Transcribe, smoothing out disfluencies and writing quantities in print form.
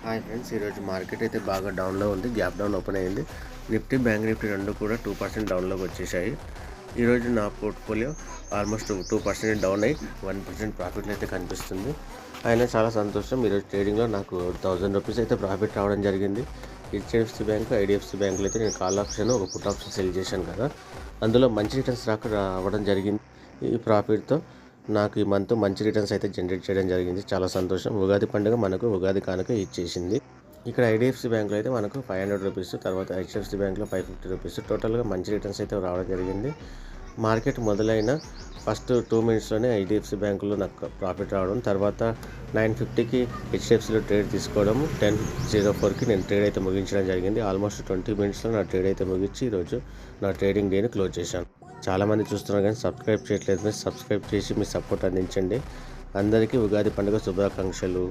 Hi friends, ఈరోజు market అయితే బాగా డౌన్లో ఉంది. గ్యాప్ డౌన్ ఓపెన్ అయింది. నిఫ్టీ, బ్యాంక్ నిఫ్టీ రెండు కూడా 2% డౌన్లోకి వచ్చేసాయి. ఈరోజు నా పోర్ట్ఫోలియో ఆల్మోస్ట్ 2% డౌన్ అయ్యి 1% ప్రాఫిట్లు అయితే కనిపిస్తుంది. అయినా చాలా సంతోషం. ఈరోజు ట్రేడింగ్లో నాకు 1000 రూపీస్ అయితే ప్రాఫిట్ రావడం జరిగింది. హెచ్డిఎఫ్సి బ్యాంక్, ఐడిఎఫ్సి బ్యాంకులో అయితే నేను కాల్ ఆప్షన్, ఒక పుట్ ఆప్షన్ సెల్ చేశాను కదా, అందులో మంచి రిటర్న్స్ రావడం జరిగింది. ఈ ప్రాఫిట్తో నాకు ఈ మంత్ మంచి రిటర్న్స్ అయితే జనరేట్ చేయడం జరిగింది. చాలా సంతోషం. ఉగాది పండుగ మనకు ఉగాది కానుక ఇచ్చేసింది. ఇక్కడ ఐడిఎఫ్సి బ్యాంక్లో అయితే మనకు 500 రూపీస్, తర్వాత హెచ్డిఎఫ్సి బ్యాంక్లో 550 రూపీస్, టోటల్గా మంచి రిటర్న్స్ అయితే రావడం జరిగింది. మార్కెట్ మొదలైన ఫస్ట్ 2 మినిట్స్లోనే ఐడిఎఫ్సి బ్యాంకులో నాకు ప్రాఫిట్ రావడం, తర్వాత 950కి హెచ్డిఎఫ్సిలో ట్రేడ్ తీసుకోవడం, 10:04కి నేను ట్రేడ్ అయితే ముగించడం జరిగింది. ఆల్మోస్ట్ 20 మినిట్స్లో నా ట్రేడ్ అయితే ముగించి ఈరోజు నా ట్రేడింగ్ డేని క్లోజ్ చేశాను. చాలామంది చూస్తున్నారు కానీ సబ్స్క్రైబ్ చేయట్లేదు. సబ్స్క్రైబ్ చేసి మీ సపోర్ట్ అందించండి. అందరికీ ఉగాది పండుగ శుభాకాంక్షలు.